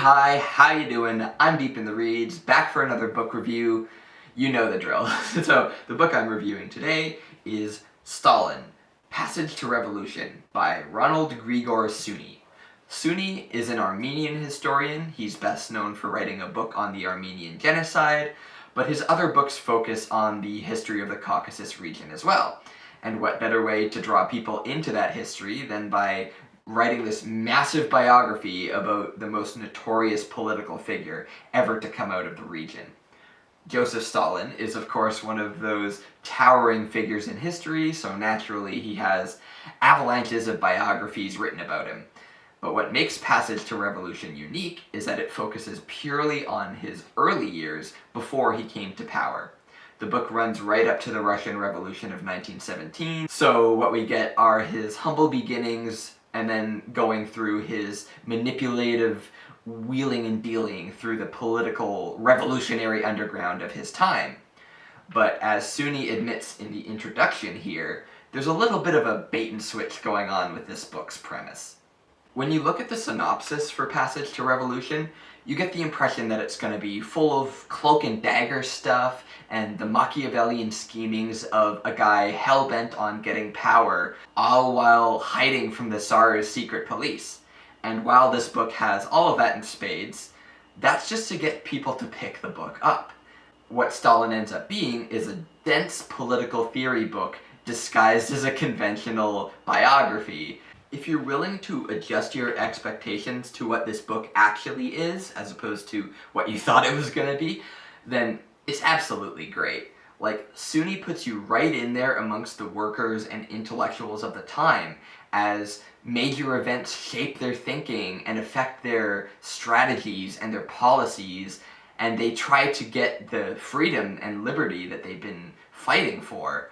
hi, how you doing? I'm deep in the reads, back for another book review. You know the drill. So, the book I'm reviewing today is Stalin, Passage to Revolution by Ronald Grigor Suny. Suny is an Armenian historian. He's best known for writing a book on the Armenian genocide, but his other books focus on the history of the Caucasus region as well. And what better way to draw people into that history than by writing this massive biography about the most notorious political figure ever to come out of the region. Joseph Stalin is, of course, one of those towering figures in history, so naturally he has avalanches of biographies written about him. But what makes Passage to Revolution unique is that it focuses purely on his early years before he came to power. The book runs right up to the Russian Revolution of 1917, so what we get are his humble beginnings and then going through his manipulative wheeling and dealing through the political revolutionary underground of his time. But as Suny admits in the introduction here, there's a little bit of a bait and switch going on with this book's premise. When you look at the synopsis for Passage to Revolution, you get the impression that it's going to be full of cloak and dagger stuff and the Machiavellian schemings of a guy hell-bent on getting power, all while hiding from the Tsar's secret police. And while this book has all of that in spades, that's just to get people to pick the book up. What Stalin ends up being is a dense political theory book disguised as a conventional biography. If you're willing to adjust your expectations to what this book actually is, as opposed to what you thought it was going to be, then it's absolutely great. Like, Suny puts you right in there amongst the workers and intellectuals of the time as major events shape their thinking and affect their strategies and their policies, and they try to get the freedom and liberty that they've been fighting for.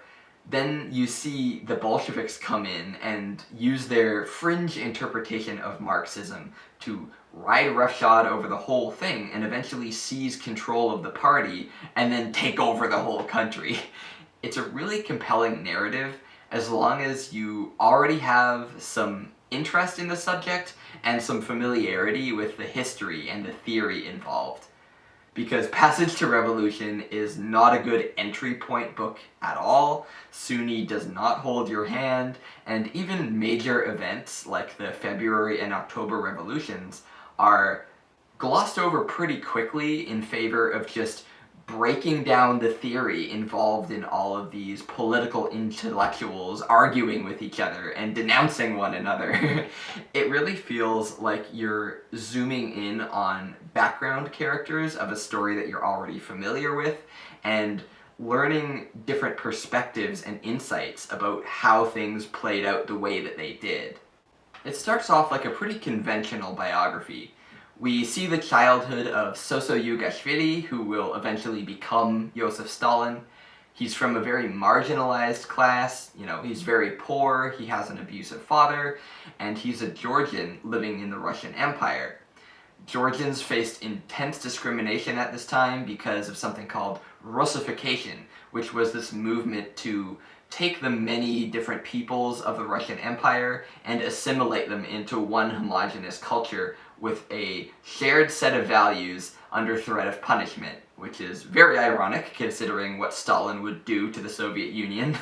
Then you see the Bolsheviks come in and use their fringe interpretation of Marxism to ride roughshod over the whole thing and eventually seize control of the party and then take over the whole country. It's a really compelling narrative as long as you already have some interest in the subject and some familiarity with the history and the theory involved. Because Passage to Revolution is not a good entry point book at all. Suny does not hold your hand, and even major events like the February and October revolutions are glossed over pretty quickly in favor of just breaking down the theory involved in all of these political intellectuals arguing with each other and denouncing one another. It really feels like you're zooming in on background characters of a story that you're already familiar with and learning different perspectives and insights about how things played out the way that they did. It starts off like a pretty conventional biography. We see the childhood of Yugashvili, who will eventually become Joseph Stalin. He's from a very marginalized class, he's very poor, he has an abusive father, and he's a Georgian living in the Russian Empire. Georgians faced intense discrimination at this time because of something called Russification, which was this movement to take the many different peoples of the Russian Empire and assimilate them into one homogeneous culture with a shared set of values under threat of punishment, which is very ironic considering what Stalin would do to the Soviet Union.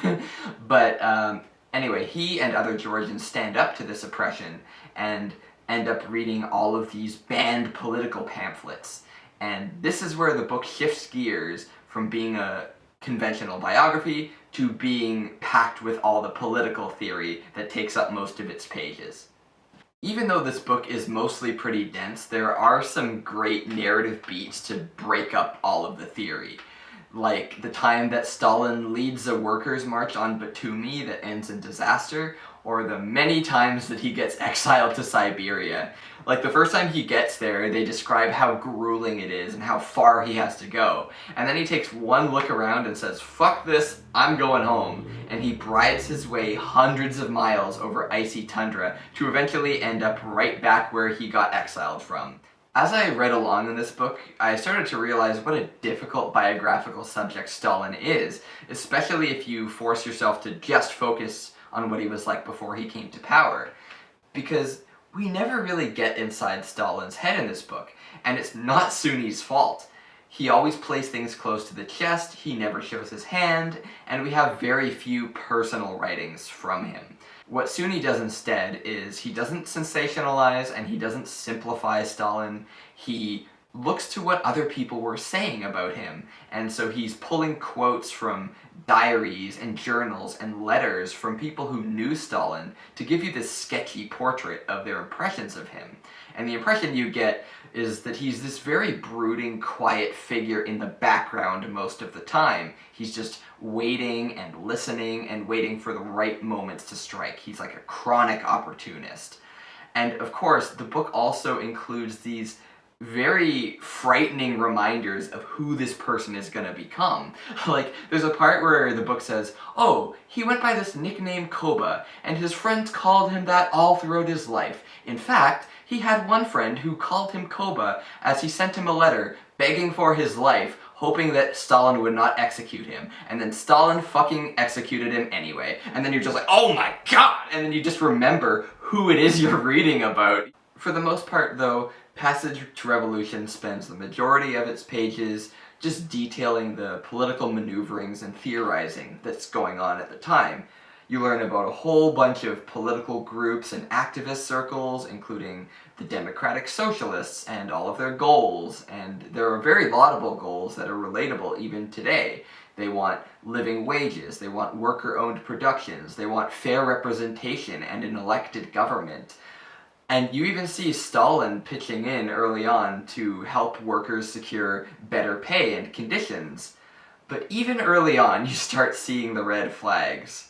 But anyway, he and other Georgians stand up to this oppression and end up reading all of these banned political pamphlets. And this is where the book shifts gears from being a conventional biography to being packed with all the political theory that takes up most of its pages. Even though this book is mostly pretty dense, there are some great narrative beats to break up all of the theory. Like the time that Stalin leads a workers' march on Batumi that ends in disaster, or the many times that he gets exiled to Siberia. Like the first time he gets there, they describe how grueling it is and how far he has to go. And then he takes one look around and says, "Fuck this, I'm going home." And he rides his way hundreds of miles over icy tundra to eventually end up right back where he got exiled from. As I read along in this book, I started to realize what a difficult biographical subject Stalin is, especially if you force yourself to just focus on what he was like before he came to power. Because We never really get inside Stalin's head in this book, and it's not Suny's fault. He always plays things close to the chest, he never shows his hand, and we have very few personal writings from him. What Suny does instead is he doesn't sensationalize and he doesn't simplify Stalin. He looks to what other people were saying about him, and so he's pulling quotes from diaries and journals and letters from people who knew Stalin to give you this sketchy portrait of their impressions of him. And the impression you get is that he's this very brooding, quiet figure in the background most of the time. He's just waiting and listening and waiting for the right moments to strike. He's like a chronic opportunist. And of course, the book also includes these very frightening reminders of who this person is gonna become. Like, there's a part where the book says, oh, he went by this nickname Koba, and his friends called him that all throughout his life. In fact, he had one friend who called him Koba as he sent him a letter begging for his life, hoping that Stalin would not execute him. And then Stalin fucking executed him anyway. And then you're just like, oh my god! And then you just remember who it is you're reading about. For the most part, though, Passage to Revolution spends the majority of its pages just detailing the political maneuverings and theorizing that's going on at the time. You learn about a whole bunch of political groups and activist circles, including the Democratic Socialists and all of their goals, and there are very laudable goals that are relatable even today. They want living wages, they want worker-owned productions, they want fair representation and an elected government. And you even see Stalin pitching in early on to help workers secure better pay and conditions. But even early on, you start seeing the red flags.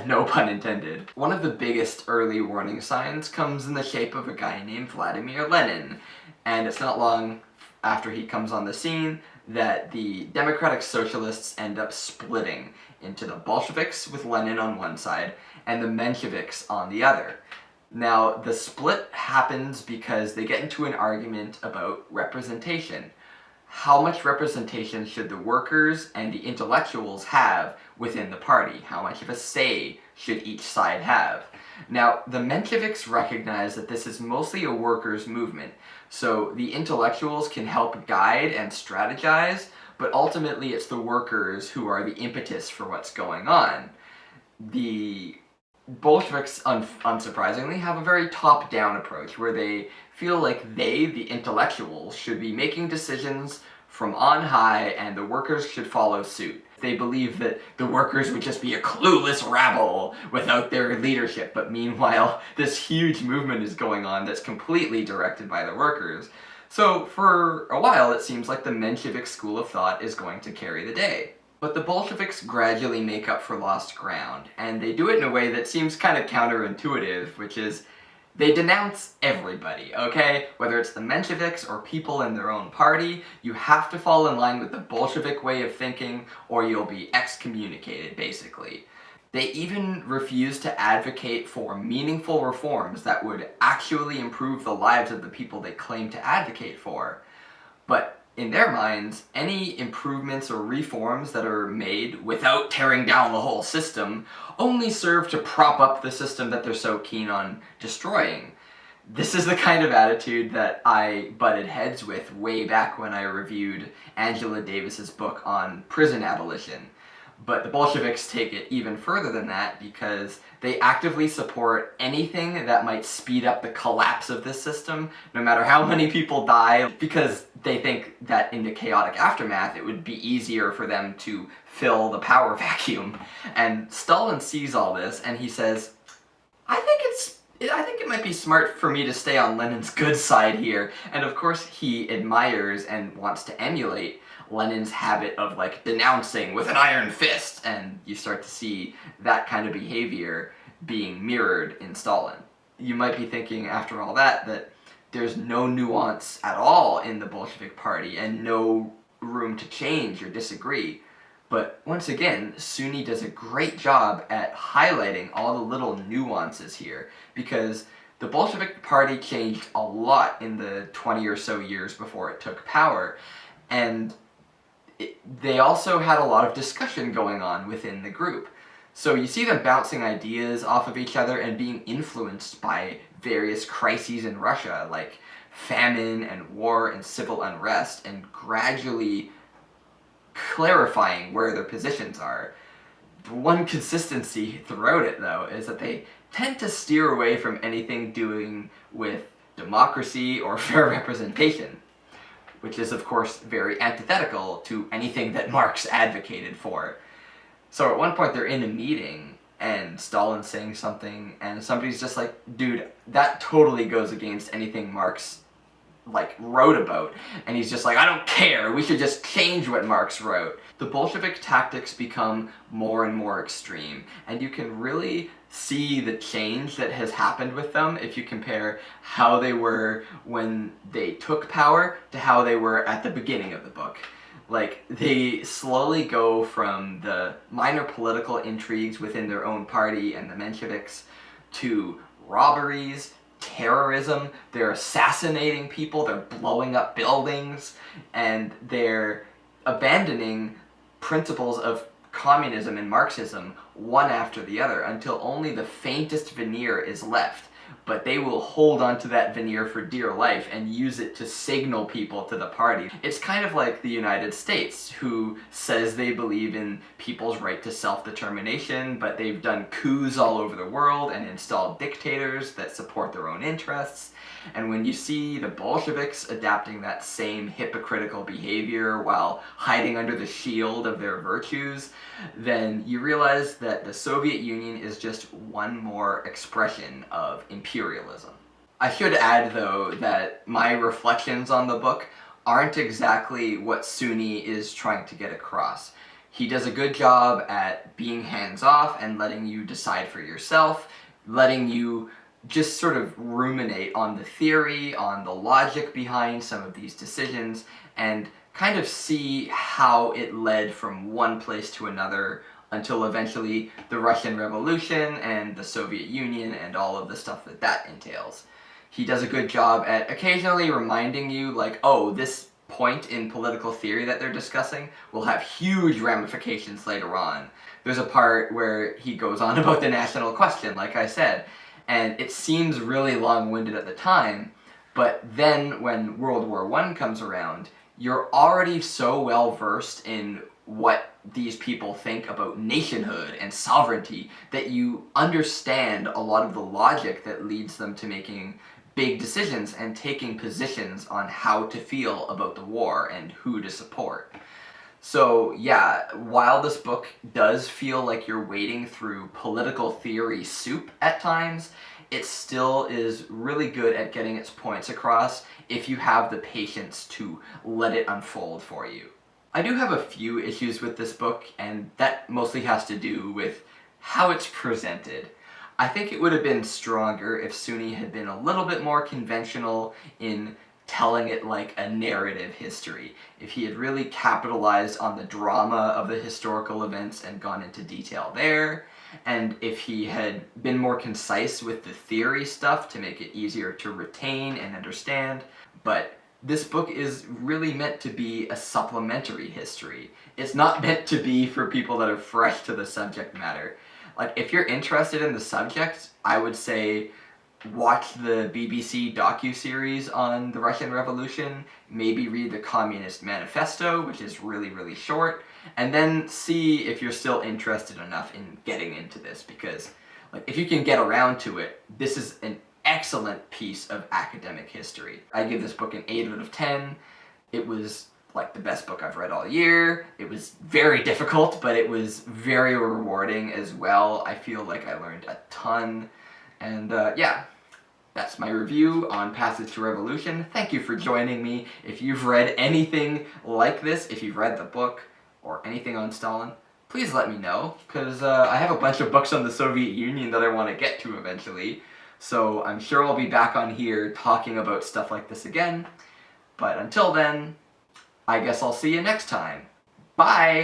No pun intended. One of the biggest early warning signs comes in the shape of a guy named Vladimir Lenin. And it's not long after he comes on the scene that the Democratic Socialists end up splitting into the Bolsheviks with Lenin on one side and the Mensheviks on the other. Now, the split happens because they get into an argument about representation. How much representation should the workers and the intellectuals have within the party? How much of a say should each side have? Now, the Mensheviks recognize that this is mostly a workers' movement, so the intellectuals can help guide and strategize, but ultimately it's the workers who are the impetus for what's going on. The Bolsheviks, unsurprisingly, have a very top-down approach, where they feel like they, the intellectuals, should be making decisions from on high and the workers should follow suit. They believe that the workers would just be a clueless rabble without their leadership, but meanwhile, this huge movement is going on that's completely directed by the workers. So, for a while, it seems like the Menshevik school of thought is going to carry the day. But the Bolsheviks gradually make up for lost ground, and they do it in a way that seems kind of counterintuitive, which is they denounce everybody, okay? Whether it's the Mensheviks or people in their own party, you have to fall in line with the Bolshevik way of thinking or you'll be excommunicated, basically. They even refuse to advocate for meaningful reforms that would actually improve the lives of the people they claim to advocate for. But in their minds, any improvements or reforms that are made without tearing down the whole system only serve to prop up the system that they're so keen on destroying. This is the kind of attitude that I butted heads with way back when I reviewed Angela Davis's book on prison abolition. But the Bolsheviks take it even further than that because they actively support anything that might speed up the collapse of this system, no matter how many people die, because they think that in the chaotic aftermath it would be easier for them to fill the power vacuum. And Stalin sees all this and he says, I think it might be smart for me to stay on Lenin's good side here. And of course he admires and wants to emulate Lenin's habit of like denouncing with an iron fist, and you start to see that kind of behavior being mirrored in Stalin. You might be thinking after all that there's no nuance at all in the Bolshevik party and no room to change or disagree. But once again, Suny does a great job at highlighting all the little nuances here, because the Bolshevik party changed a lot in the 20 or so years before it took power, and they also had a lot of discussion going on within the group. So you see them bouncing ideas off of each other and being influenced by various crises in Russia, like famine and war and civil unrest, and gradually clarifying where their positions are. One consistency throughout it, though, is that they tend to steer away from anything doing with democracy or fair representation, which is, of course, very antithetical to anything that Marx advocated for. So at one point they're in a meeting, and Stalin's saying something, and somebody's just like, dude, that totally goes against anything Marx wrote about. And he's just like, I don't care, we should just change what Marx wrote. The Bolshevik tactics become more and more extreme, and you can really see the change that has happened with them if you compare how they were when they took power to how they were at the beginning of the book. Like, they slowly go from the minor political intrigues within their own party and the Mensheviks to robberies, terrorism, they're assassinating people, they're blowing up buildings, and they're abandoning principles of communism and Marxism one after the other until only the faintest veneer is left. But they will hold onto that veneer for dear life and use it to signal people to the party. It's kind of like the United States, who says they believe in people's right to self-determination, but they've done coups all over the world and installed dictators that support their own interests. And when you see the Bolsheviks adapting that same hypocritical behavior while hiding under the shield of their virtues, then you realize that the Soviet Union is just one more expression of imperialism. I should add, though, that my reflections on the book aren't exactly what Suny is trying to get across. He does a good job at being hands-off and letting you decide for yourself, letting you just sort of ruminate on the theory, on the logic behind some of these decisions, and kind of see how it led from one place to another until eventually the Russian Revolution and the Soviet Union and all of the stuff that that entails. He does a good job at occasionally reminding you, like, oh, this point in political theory that they're discussing will have huge ramifications later on. There's a part where he goes on about the national question, like I said, and it seems really long-winded at the time, but then when World War I comes around, you're already so well-versed in what these people think about nationhood and sovereignty that you understand a lot of the logic that leads them to making big decisions and taking positions on how to feel about the war and who to support. So yeah, while this book does feel like you're wading through political theory soup at times, it still is really good at getting its points across if you have the patience to let it unfold for you. I do have a few issues with this book, and that mostly has to do with how it's presented. I think it would have been stronger if Suny had been a little bit more conventional in telling it like a narrative history. If he had really capitalized on the drama of the historical events and gone into detail there, and if he had been more concise with the theory stuff to make it easier to retain and understand. But this book is really meant to be a supplementary history. It's not meant to be for people that are fresh to the subject matter. Like, if you're interested in the subject, I would say watch the BBC docu-series on the Russian Revolution, maybe read the Communist Manifesto, which is really, really short, and then see if you're still interested enough in getting into this, because like, if you can get around to it, this is an excellent piece of academic history. I give this book an 8 out of 10. It was like the best book I've read all year. It was very difficult, but it was very rewarding as well. I feel like I learned a ton, and yeah. That's my review on Passage to Revolution. Thank you for joining me. If you've read anything like this, if you've read the book or anything on Stalin, please let me know, because I have a bunch of books on the Soviet Union that I want to get to eventually. So I'm sure I'll be back on here talking about stuff like this again. But until then, I guess I'll see you next time. Bye!